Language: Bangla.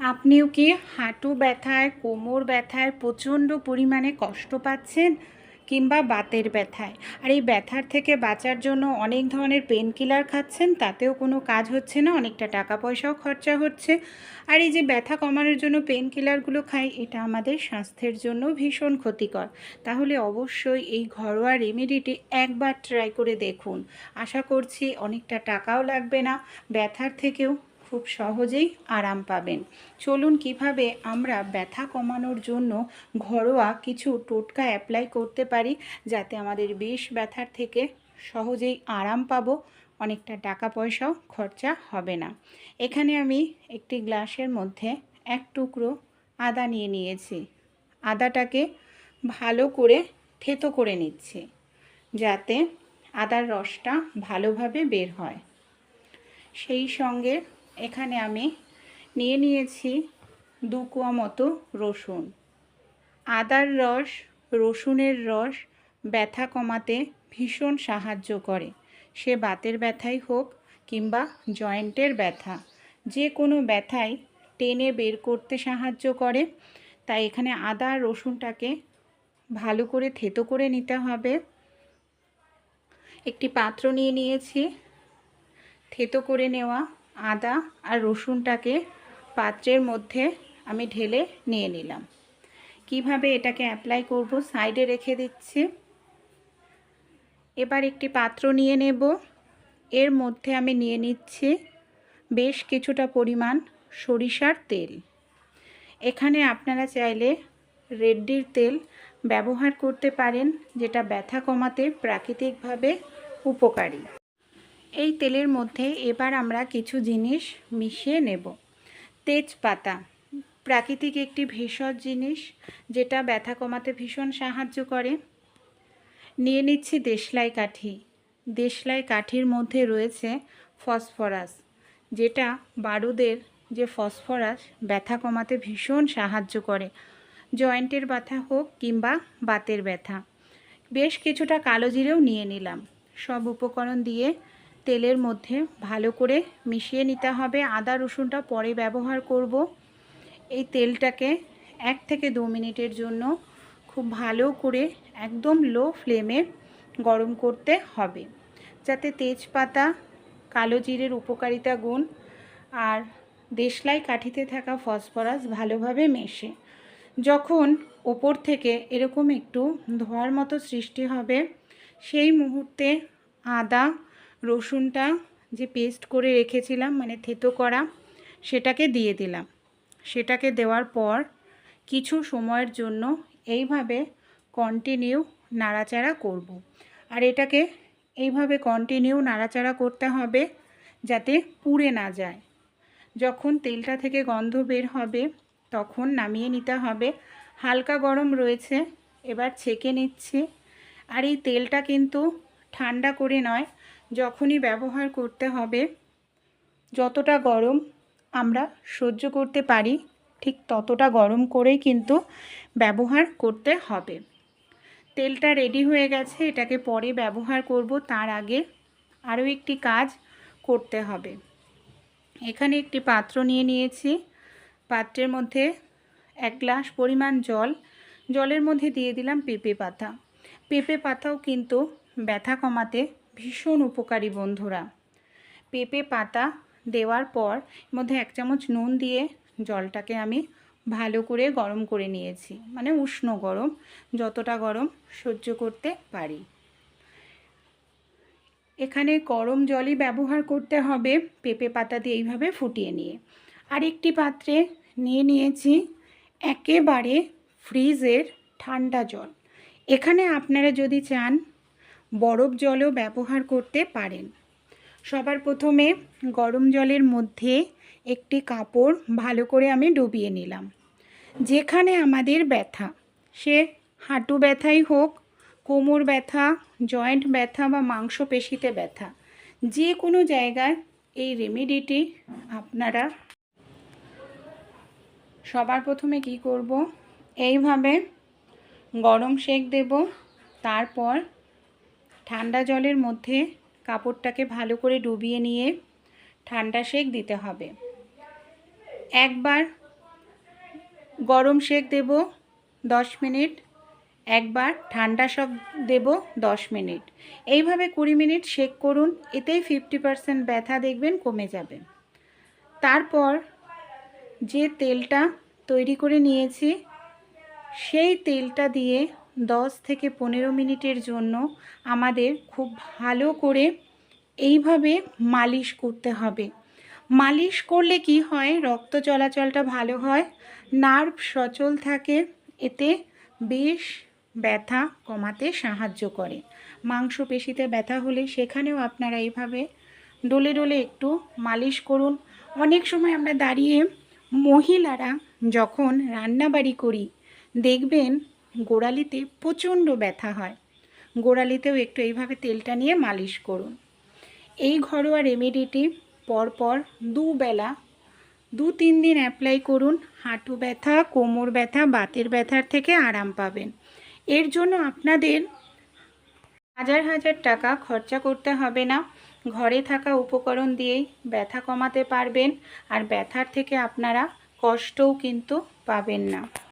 আপনিও কি হাঁটু ব্যথায়, কোমর ব্যথায় প্রচণ্ড পরিমাণে কষ্ট পাচ্ছেন, কিংবা বাতের ব্যথায়? আর এই ব্যথার থেকে বাঁচার জন্য অনেক ধরনের পেন কিলার খাচ্ছেন, তাতেও কোনো কাজ হচ্ছে না, অনেকটা টাকা পয়সাও খরচা হচ্ছে। আর এই যে ব্যথা কমানোর জন্য পেন কিলারগুলো খাই, এটা আমাদের স্বাস্থ্যের জন্য ভীষণ ক্ষতিকর। তাহলে অবশ্যই এই ঘরোয়া রেমেডিটি একবার ট্রাই করে দেখুন। আশা করছি অনেকটা টাকাও লাগবে না, ব্যথার থেকেও খুব সহজেই আরাম পাবেন। চলুন কিভাবে আমরা ব্যথা কমানোর জন্য ঘরোয়া কিছু টোটকা অ্যাপ্লাই করতে পারি, যাতে আমাদের বিষ ব্যথার থেকে সহজেই আরাম পাবো, অনেকটা টাকা পয়সাও খরচা হবে না। এখানে আমি একটি গ্লাসের মধ্যে এক টুকরো আদা নিয়ে নিয়েছি। আদাটাকে ভালো করে থেতো করে নিচ্ছি, যাতে আদার রসটা ভালোভাবে বের হয়। সেই সঙ্গে এখানে আমি নিয়ে নিয়েছি 2 কোয়া মতো রসুন। আদার রস, রসুনের রস ব্যথা কমাতে ভীষণ সাহায্য করে। সে বাতের ব্যথাই হোক কিংবা জয়েন্টের ব্যথা, যে কোনো ব্যথাই টেনে বের করতে সাহায্য করে। তাই এখানে আদা আর রসুনটাকে ভালো করে থেতো করে নিতে হবে। একটি পাত্র নিয়ে নিয়েছি। থেতো করে নেওয়া আদা আর রসুনটাকে পাত্রের মধ্যে আমি ঢেলে নিয়ে নিলাম। কিভাবে এটাকে অ্যাপ্লাই করব সাইডে রেখে দিচ্ছি। এবার একটি পাত্র নিয়ে নেব। এর মধ্যে আমি নিয়ে নিচ্ছি বেশ কিছুটা পরিমাণ সরিষার তেল। এখানে আপনারা চাইলে রেড্ডির তেল ব্যবহার করতে পারেন, যেটা ব্যথা কমাতে প্রাকৃতিকভাবে উপকারী। এই তেলের মধ্যে এবার আমরা কিছু জিনিস মিশিয়ে নেব। তেজপাতা প্রাকৃতিক একটি ভেষজ জিনিস, যেটা ব্যথা কমাতে ভীষণ সাহায্য করে। নিয়ে নিচ্ছি দেশলাই কাঠি। দেশলাই কাঠির মধ্যে রয়েছে ফসফরাস, যেটা বারুদের যে ফসফরাস ব্যথা কমাতে ভীষণ সাহায্য করে, জয়েন্টের ব্যথা হোক কিংবা বাতের ব্যথা। বেশ কিছুটা কালো জিরেও নিয়ে নিলাম। সব উপকরণ দিয়ে তেলের মধ্যে ভালো করে মিশিয়ে নিতে হবে। আদা রসুনটা পরে ব্যবহার করব। এই তেলটাকে 1 থেকে 2 মিনিটের জন্য খুব ভালো করে একদম লো ফ্লেমে গরম করতে হবে, যাতে তেজপাতা, কালো জিরের উপকারিতা গুণ আর দেশলাই কাঠিতে থাকা ফসফরাস ভালোভাবে মেশে। যখন ওপর থেকে এরকম একটু ধোঁয়ার মতো সৃষ্টি হবে, সেই মুহূর্তে আদা রসুনটা যে পেস্ট করে রেখেছিলাম, মানে থেতো করা, সেটাকে দিয়ে দিলাম। সেটাকে দেওয়ার পর কিছু সময়ের জন্য এইভাবে কন্টিনিউ নাড়াচাড়া করব। আর এটাকে এইভাবে কন্টিনিউ নাড়াচাড়া করতে হবে, যাতে পুড়ে না যায়। যখন তেলটা থেকে গন্ধ বের হবে তখন নামিয়ে নিতে হবে। হালকা গরম রয়েছে, এবার ছেঁকে নিচ্ছি। আর এই তেলটা কিন্তু ঠান্ডা করে নয়, যখনই ব্যবহার করতে হবে, যতটা গরম আমরা সহ্য করতে পারি ঠিক ততটা গরম করেই কিন্তু ব্যবহার করতে হবে। তেলটা রেডি হয়ে গেছে, এটাকে পরে ব্যবহার করব। তার আগে আরও একটি কাজ করতে হবে। এখানে একটি পাত্র নিয়ে নিয়েছি। পাত্রের মধ্যে 1 গ্লাস পরিমাণ জল। জলের মধ্যে দিয়ে দিলাম পেঁপে পাতা। পেঁপে পাতাও কিন্তু ব্যথা কমাতে ভীষণ উপকারী বন্ধুরা। পেঁপে পাতা দেওয়ার পর মধ্যে 1 চামচ নুন দিয়ে জলটাকে আমি ভালো করে গরম করে নিয়েছি, মানে উষ্ণ গরম, যতটা গরম সহ্য করতে পারি। এখানে গরম জলই ব্যবহার করতে হবে পেঁপে পাতা দিয়ে এইভাবে ফুটিয়ে নিয়ে। আরেকটি পাত্রে নিয়ে নিয়েছি একেবারে ফ্রিজের ঠান্ডা জল। এখানে আপনারা যদি চান বরফ জলও ব্যবহার করতে পারেন। সবার প্রথমে গরম জলের মধ্যে একটি কাপড় ভালো করে আমি ডুবিয়ে নিলাম। যেখানে আমাদের ব্যথা, সে হাঁটু ব্যথাই হোক, কোমর ব্যথা, জয়েন্ট ব্যথা বা মাংসপেশিতে ব্যথা, যে কোনো জায়গায় এই রেমেডিটি আপনারা সবার প্রথমে কি করব, এইভাবে গরম সেঁক দেব। তারপর ঠান্ডা জলের মধ্যে কাপড়টাকে ভালো করে ডুবিয়ে নিয়ে ঠান্ডা সেঁক দিতে হবে। একবার গরম সেক দেব 10 মিনিট, একবার ঠান্ডা সব দেব 10 মিনিট। এইভাবে 20 মিনিট সেক করুন, এতেই 50% ব্যথা দেখবেন কমে যাবে। তারপর যে তেলটা তৈরি করে নিয়েছি সেই তেলটা দিয়ে 10 থেকে 15 মিনিটের জন্য আমাদের খুব ভালো করে এইভাবে মালিশ করতে হবে। মালিশ করলে কি হয়, রক্ত চলাচলটা ভালো হয়, নার্ভ সচল থাকে, এতে বেশ ব্যথা কমাতে সাহায্য করে। মাংসপেশিতে ব্যথা হলে সেখানেও আপনারা এইভাবে ডলে ডলে একটু মালিশ করুন। অনেক সময় আমরা দাঁড়িয়ে মহিলারা যখন রান্নাবাড়ি করি দেখবেন গোড়ালিতে প্রচণ্ড ব্যথা হয়, গোড়ালিতেও একটু এইভাবে তেলটা নিয়ে মালিশ করুন। এই ঘরোয়া রেমেডিটি পরপর দুবেলা 2-3 দিন অ্যাপ্লাই করুন। হাঁটু ব্যথা, কোমর ব্যথা, বাতের ব্যথার থেকে আরাম পাবেন। এর জন্য আপনাদের হাজার হাজার টাকা খরচা করতে হবে না, ঘরে থাকা উপকরণ দিয়েই ব্যথা কমাতে পারবেন, আর ব্যথার থেকে আপনারা কষ্টও কিন্তু পাবেন না।